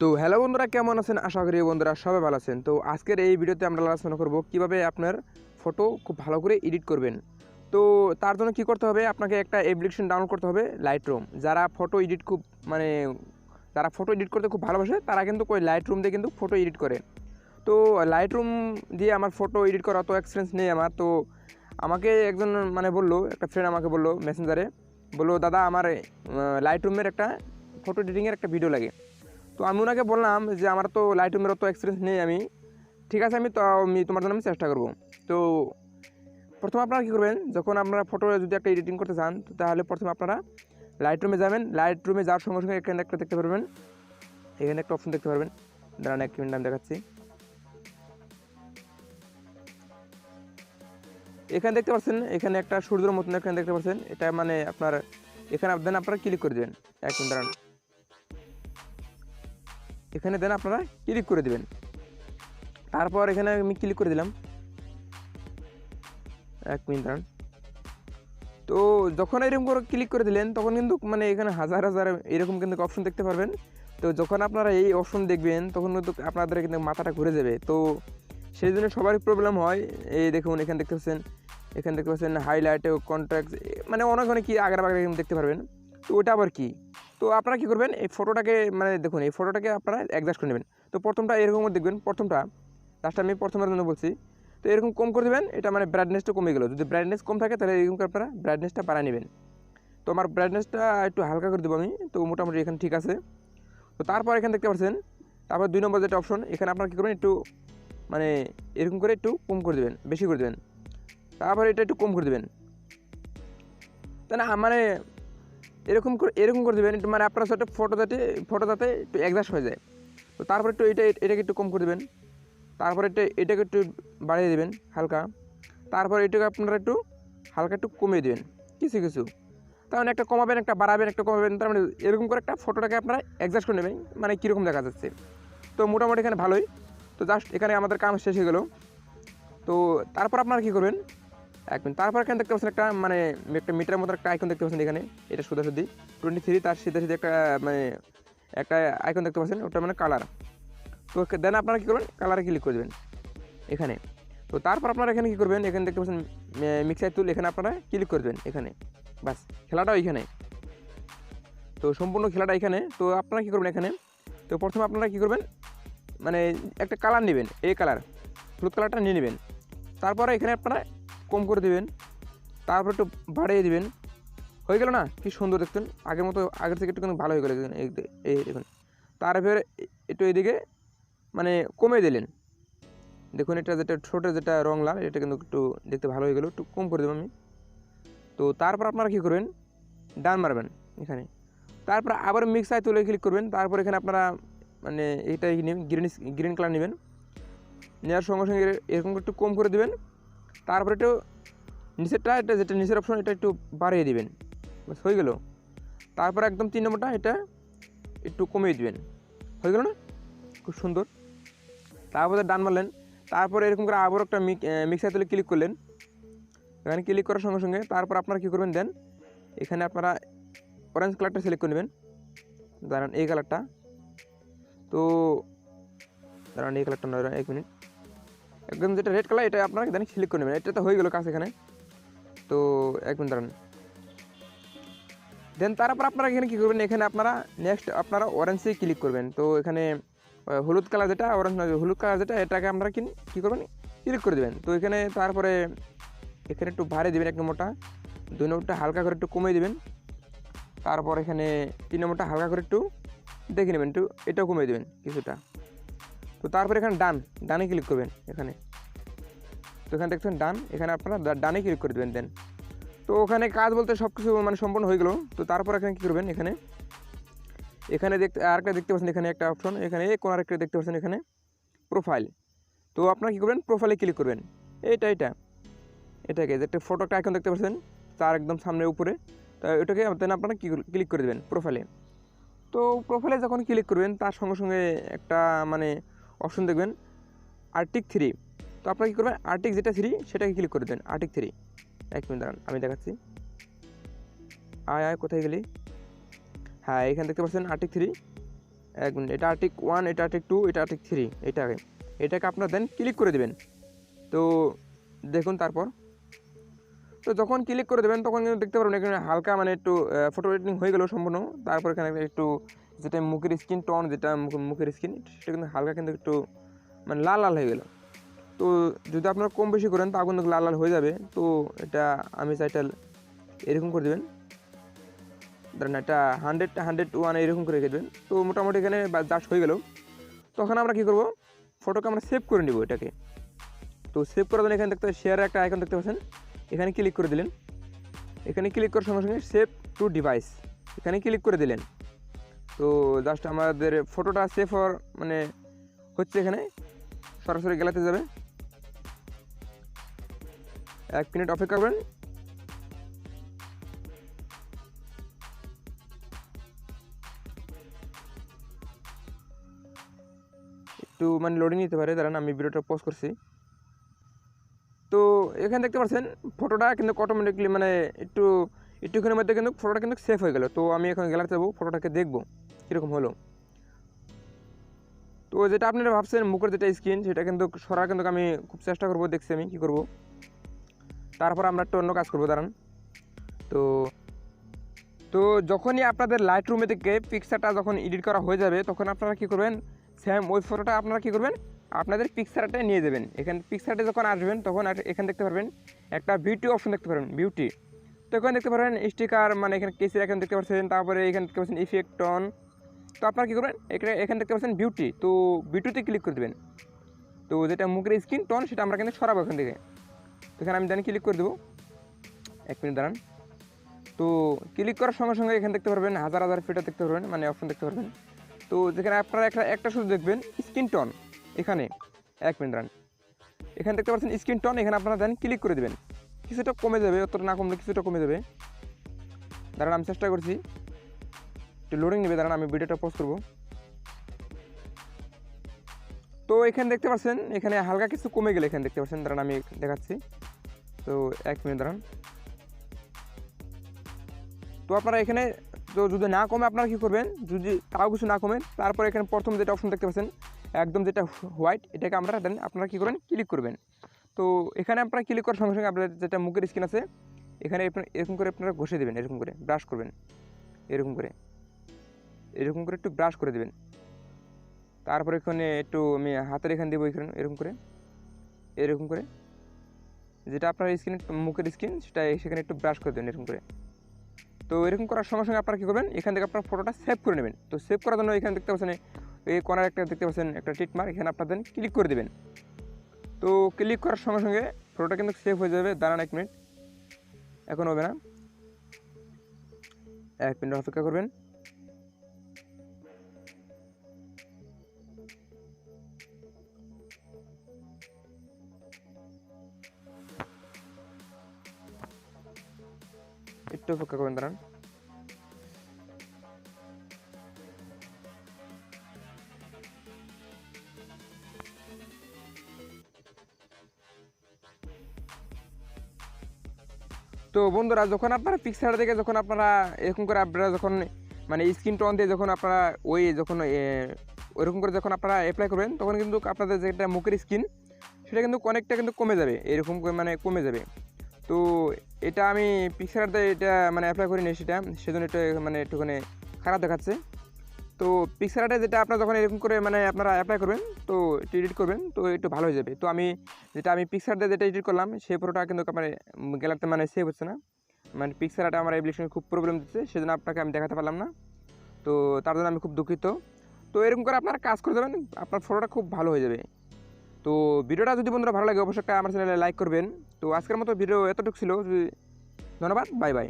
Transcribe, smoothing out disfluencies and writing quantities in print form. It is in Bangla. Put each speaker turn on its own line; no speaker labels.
তো হ্যালো বন্ধুরা, কেমন আছেন? আশা করি বন্ধুরা সবাই ভালো আছেন। তো আজকের এই ভিডিওতে আমরা আলোচনা করব কিভাবে আপনার ফটো খুব ভালো করে এডিট করবেন। তো তার জন্য কি করতে হবে, আপনাকে একটা অ্যাপ্লিকেশন ডাউনলোড করতে হবে, লাইটরুম। যারা ফটো এডিট করতে খুব ভালোবাসে তারা কিন্তু ওই লাইটরুম দিয়ে কিন্তু ফটো এডিট করে। তো লাইটরুম দিয়ে আমার ফটো এডিট করা অত এক্সপিরিয়েন্স নেই আমার। তো আমাকে একজন একটা ফ্রেন্ড আমাকে বললো মেসেঞ্জারে, বললো দাদা আমার লাইটরুমের একটা ফটো এডিটিংয়ের একটা ভিডিও লাগে। তো আমি ওনাকে বললাম যে আমার তো লাইটরুমের অত এক্সপিরিয়েন্স নেই, ঠিক আছে আমি তোমার জন্য আমি চেষ্টা করব। তো প্রথমে আপনারা কী করবেন, যখন আপনারা ফটো যদি একটা এডিটিং করতে চান তাহলে প্রথমে আপনারা লাইটরুমে যাবেন। লাইটরুমে যাওয়ার সঙ্গে সঙ্গে এখানে একটা দেখতে পারবেন, এখানে একটা অপশন দেখতে পারবেন। দাঁড়ান এক মিনিট আমি দেখাচ্ছি। এখানে দেখতে পাচ্ছেন, এখানে একটা সূর্যের মতন এখানে দেখতে পাচ্ছেন, এটা আপনার এখানে আপনারা ক্লিক করে দেবেন। এক মিনিট দাঁড়ান, এখানে দেন আপনারা ক্লিক করে দেবেন। তারপর এখানে আমি ক্লিক করে দিলাম। এক মিনিট দাঁড়ান। তো যখন এরকম করে ক্লিক করে দিলেন তখন কিন্তু এখানে হাজার হাজার এরকম কিন্তু অপশন দেখতে পারবেন। তো যখন আপনারা এই অপশন দেখবেন তখন কিন্তু আপনাদের কিন্তু মাথাটা ঘুরে যাবে। তো সেই জন্য সবারই প্রবলেম হয়। এই দেখুন এখানে দেখতে পাচ্ছেন হাইলাইট, কন্ট্রাক্ট, অনেক কি আগের দেখতে পারবেন। তো ওটা আবার কি, তো আপনারা কী করবেন, এই ফটোটাকে দেখুন এই ফটোটাকে আপনারা অ্যাডজাস্ট করে নেবেন। তো প্রথমটা এরকম দেখবেন, লাস্টে আমি প্রথমের জন্য বলছি। তো এরকম কম করে দেবেন, এটা ব্রাইটনেসটা কমে গেলো। যদি ব্রাইটনেস কম থাকে তাহলে এরকম করে আপনারা ব্রাইটনেসটা বাড়ায় নেবেন। তো আমার ব্রাইটনেসটা একটু হালকা করে দেবো আমি। তো মোটামুটি এখানে ঠিক আছে। তো তারপর এখানে দেখতে পাচ্ছেন, তারপর 2 নম্বর যেটা অপশন, এখানে আপনারা কী করবেন, একটু এরকম করে একটু কম করে দেবেন, বেশি করে দেবেন। তারপর এটা একটু কম করে দেবেন, তাই না? এরকম করে দেবেন একটু, আপনার সাথে ফটো যাতে একটু অ্যাডজাস্ট হয়ে যায়। তো তারপর একটু এটাকে একটু কম করে দেবেন। তারপর এটাকে একটু বাড়িয়ে দেবেন হালকা। তারপর এটাকে আপনারা একটু হালকা একটু কমিয়ে দেবেন কিছু। তার একটা কমাবেন, একটা বাড়াবেন, একটা কমাবেন। তার এরকম করে একটা ফটোটাকে আপনারা অ্যাডজাস্ট করে নেবেন, কীরকম দেখা যাচ্ছে। তো মোটামুটি এখানে ভালোই। তো জাস্ট এখানে আমাদের কাম শেষ হয়ে গেল। তো তারপর আপনারা কী করবেন, এক মিনিট, তারপর এখানে দেখতে পাচ্ছেন একটা মিটারের মতো একটা আইকন দেখতে পাচ্ছেন এখানে, এটা সোজাসুজি 23, তার সিধে একটা একটা আইকন দেখতে পাচ্ছেন, ওটা কালার। তো দেন আপনারা কী করবেন, কালারে ক্লিক করে দেবেন এখানে। তো তারপর আপনারা এখানে কী করবেন, এখানে দেখতে পাচ্ছেন মিক্সার টুল, এখানে আপনারা ক্লিক করে দেবেন এখানে। বাস, খেলাটা ওইখানে। তো সম্পূর্ণ খেলাটা এখানে। তো আপনারা কী করবেন এখানে, তো প্রথমে আপনারা কী করবেন, একটা কালার নেবেন, এই কালার হলুদ কালারটা নিয়ে নেবেন। তারপরে এখানে আপনারা কম করে দেবেন, তারপর একটু বাড়িয়ে দেবেন। হয়ে গেল না? কি সুন্দর দেখতেন, আগের থেকে একটু কিন্তু ভালো হয়ে গেলো এই দেখুন। তারপরে একটু এইদিকে কমিয়ে দিলেন। দেখুন এটা যেটা রং লাল, এটা কিন্তু একটু দেখতে ভালো হয়ে গেলো, একটু কম করে দেবো আমি। তো তারপর আপনারা কী করবেন, ডান মারবেন এখানে। তারপর আবার মিক্সার তুলে ক্লিক করবেন। তারপর এখানে আপনারা এইটাই গ্রিন কালার নেবেন। নেওয়ার সঙ্গে সঙ্গে এরকম একটু কম করে দেবেন। তারপর একটু যেটা নিচের অপশন, এটা একটু বাড়িয়ে দিবেন। বাস, হয়ে গেল। তারপর একদম 3 নম্বরটা, এটা একটু কমিয়ে দিবেন। হয়ে গেল না? খুব সুন্দর। তারপরে ডান মারলেন। তারপরে এরকম করে আবার একটা মিক্সার তুলে ক্লিক করলেন। এখানে ক্লিক করার সঙ্গে সঙ্গে তারপর আপনারা কী করবেন, দেন এখানে আপনারা অরেঞ্জ কালারটা সিলেক্ট করে নেবেন। দাঁড়ান, এই কালারটা। তো দাঁড়ান, এই কালারটা নয়, এক মিনিট। একদম যেটা রেড কালার, এটা আপনারা দেন সিলেক্ট করে নেবেন। এটা তো হয়ে গেলো কাজ এখানে। তো এক মিনিট দাঁড়ান। দেন তারপর আপনারা এখানে কী করবেন, এখানে আপনারা অরেঞ্জে ক্লিক করবেন। তো এখানে হলুদ কালার যেটা, হলুদ কালার যেটা, এটাকে আপনারা কী করবেন, ক্লিক করে দেবেন। তো তারপরে এখানে একটু ভারে দেবেন 1 নম্বরটা, 2 নম্বরটা হালকা করে একটু কমিয়ে দেবেন। তারপর এখানে 3 নম্বরটা হালকা করে একটু দেখে নেবেন, একটু এটাও কমিয়ে দেবেন কিছুটা। তো তারপর এখানে ডানে ক্লিক করবেন এখানে। তো এখানে দেখছেন ডান, এখানে আপনারা ডানে ক্লিক করে দেবেন। দেন তো ওখানে কাজ বলতে সব কিছু সম্পূর্ণ হয়ে গেল। তো তারপর এখানে কী করবেন, এখানে আরেকটা দেখতে পাচ্ছেন, এখানে একটা অপশন, এখানে কোনার একটা দেখতে পাচ্ছেন এখানে প্রোফাইল। তো আপনারা কী করবেন, প্রোফাইলে ক্লিক করবেন। এটাকে যে একটা ফটো একটা আইকন দেখতে পাচ্ছেন তার একদম সামনে উপরে, তো এটাকে আপনারা ক্লিক করে দেবেন প্রোফাইলে। তো প্রোফাইলে যখন ক্লিক করবেন তার সঙ্গে সঙ্গে একটা অপশন দেখবেন আর্টিক 3। তো আপনারা কী করবেন, আর্টিক যেটা 3 সেটাকে ক্লিক করে দেবেন, আর্টিক 3। এক মিনিট দাঁড়ান, আমি দেখাচ্ছি। কোথায় গেলি? হ্যাঁ, এখানে দেখতে পাচ্ছেন আর্টিক 3। এক মিনিট, এটা আর্টিক 1, এটা আর্টিক 2, এটা আর্টিক 3, এটাকে আপনার দেন ক্লিক করে দেবেন। তো দেখুন তারপর তো যখন ক্লিক করে দেবেন তখন কিন্তু দেখতে পারবেন এখানে হালকা মানে একটু ফটো এডিটিং হয়ে গেল সম্পূর্ণ। তারপর এখানে একটু যেটা মুখের স্কিন টোন, যেটা মুখের স্কিন সেটা কিন্তু হালকা কিন্তু একটু মানে লাল লাল হয়ে গেল। তো যদি আপনারা কম বেশি করেন তা কিন্তু লাল লাল হয়ে যাবে। তো এটা আমি চাইটা এরকম করে দেবেন, ধরেন এটা 100-101 এরকম করে রেখে দেবেন। তো মোটামুটি এখানে জাস্ট হয়ে গেল। তখন আমরা কী করব, ফটোকে আমরা সেভ করে নেব এটাকে। তো সেভ করার জন্য এখানে দেখতে শেয়ারের একটা আইকন দেখতে পাচ্ছেন, এখানে ক্লিক করে দিলেন। এখানে ক্লিক করার সঙ্গে সঙ্গে সেভ টু ডিভাইস এখানে ক্লিক করে দিলেন। তো জাস্ট আমাদের ফটোটা সেভ হওয়ার মানে হচ্ছে, এখানে সরাসরি গ্যালারিতে যাবে। 1 মিনিট অপেক্ষা করবেন। একটু মানে লোডিং নিতে পারে, দাঁড়ান আমি ভিডিওটা পজ করছি। তো এখানে দেখতে পাচ্ছেন ফটোটা কিন্তু অটোমেটিকলি মানে একটুখানির মধ্যে কিন্তু ফটোটা কিন্তু সেভ হয়ে গেল। তো আমি এখন গ্যালারিতে যাবো, ফটোটাকে দেখবো কীরকম হলো। তো যেটা আপনারা ভাবছেন মুখের যেটা স্কিন সেটা কিন্তু সরা কিন্তু আমি খুব চেষ্টা করবো, দেখছি আমি কী করবো। তারপর আমরা একটু অন্য কাজ করবো, দাঁড়ান। তো তো যখনই আপনাদের লাইটরুমে থেকে পিকচারটা যখন এডিট করা হয়ে যাবে তখন আপনারা কী করবেন, সেম ওই ফটোটা আপনারা কী করবেন, আপনাদের পিকচারটা নিয়ে যাবেন। এখানে পিকচারটা যখন আসবেন তখন এখানে দেখতে পারবেন একটা বিউটি অপশন দেখতে পারবেন, বিউটি। তো এখানে দেখতে পারবেন স্টিকার মানে এখানে কেসির এখানে দেখতে পাচ্ছেন, তারপরে এখানে দেখতে পাচ্ছেন ইফেক্ট টন। তো আপনারা কী করবেন, এখানে দেখতে পাচ্ছেন বিউটি, তো বিউটিতে ক্লিক করে দেবেন। তো যেটা মুখের স্কিন টোন সেটা আমরা কিন্তু সরাবো এখান থেকে। তো এখানে আমি জানি ক্লিক করে দেবো। 1 মিনিট দাঁড়ান। তো ক্লিক করার সঙ্গে সঙ্গে এখানে দেখতে পারবেন হাজার হাজার ফিল্টার দেখতে পারবেন, মানে অপশন দেখতে পারবেন। তো যেখানে আপনারা একটা শুধু দেখবেন স্কিন টোন, এখানে 1 মিনিট দাঁড়ান। এখানে দেখতে পাচ্ছেন স্কিন টোন, এখানে আপনারা দেন ক্লিক করে দেবেন। কিছুটা কমে যাবে, অতটা না কমলে কিছুটা কমে যাবে। দাঁড়ান আমি চেষ্টা করছি, একটু লোডিং নেবে, দাঁড়ান আমি ভিডিওটা পোস্ট করবো। তো এখানে দেখতে পাচ্ছেন এখানে হালকা কিছু কমে গেলে এখানে দেখতে পাচ্ছেন, দাঁড়ান আমি দেখাচ্ছি। তো 1 মিনিট দাঁড়ান। তো আপনারা এখানে তো যদি না কমে আপনারা কী করবেন, যদি তাও কিছু না কমে তারপর এখানে প্রথম যেটা অপশন দেখতে পাচ্ছেন একদম যেটা হোয়াইট, এটাকে আমরা দেন আপনারা কী করবেন, ক্লিক করবেন। তো এখানে আপনারা ক্লিক করার সঙ্গে সঙ্গে আপনার যেটা মুখের স্কিন আছে এখানে এরকম করে আপনারা ঘষে দেবেন, এরকম করে ব্রাশ করবেন, এরকম করে একটু ব্রাশ করে দেবেন। তারপর এখানে একটু আমি হাতের এখানে দেবো, এখানে এরকম করে যেটা আপনার স্কিন মুখের স্কিন সেটা সেখানে একটু ব্রাশ করে দেবেন, এরকম করে। তো এরকম করার সঙ্গে সঙ্গে আপনারা কী করবেন, এখান থেকে আপনার ফটোটা সেভ করে নেবেন। তো সেভ করার জন্য এখানে দেখতে পাচ্ছেন এই কর্নার একটা দেখতে পাচ্ছেন একটা টিকমার্ক, এখানে আপনাদের ক্লিক করে দেবেন। তো ক্লিক করার সঙ্গে সঙ্গে ফটোটা কিন্তু সেভ হয়ে যাবে। দাঁড়ান 1 মিনিট, এখন হবে না, 1 মিনিট অপেক্ষা করবেন। একটু অপেক্ষা করবেন, দাঁড়ান। তো বন্ধুরা যখন আপনারা পিকচার দেখে যখন আপনারা এরকম করে আপনারা যখন মানে স্ক্রিন টোন দিয়ে যখন আপনারা ওইরকম করে যখন আপনারা অ্যাপ্লাই করবেন তখন কিন্তু আপনাদের যেটা মুখের স্কিন সেটা কিন্তু অনেকটা কিন্তু কমে যাবে, এরকম করে মানে কমে যাবে। তো এটা আমি পিকচারতে এটা মানে অ্যাপ্লাই করিনি, সেজন্য এটা মানে একটুখানি খারাপ দেখাচ্ছে। তো পিকচারটা যেটা আপনারা যখন এরকম করে মানে আপনারা অ্যাপ্লাই করবেন তো একটু এডিট করবেন তো একটু ভালো হয়ে যাবে। তো আমি পিকচার দিয়ে যেটা এডিট করলাম সেই ফটোটা কিন্তু আমার গ্যালারিতে মানে সেভ হচ্ছে না, মানে পিকচারটা আমার অ্যাপ্লিকেশনে খুব প্রবলেম দিচ্ছে, সেজন্য আপনাকে আমি দেখাতে পারলাম না। তো তার জন্য আমি খুব দুঃখিত। তো এরকম করে আপনারা কাজ করে যাবেন, আপনার ফটোটা খুব ভালো হয়ে যাবে। তো ভিডিওটা যদি বন্ধুরা ভালো লাগে অবশ্যই আমার চ্যানেলে লাইক করবেন। তো আজকের মতো ভিডিও এতটুকু ছিল, ধন্যবাদ, বাই বাই।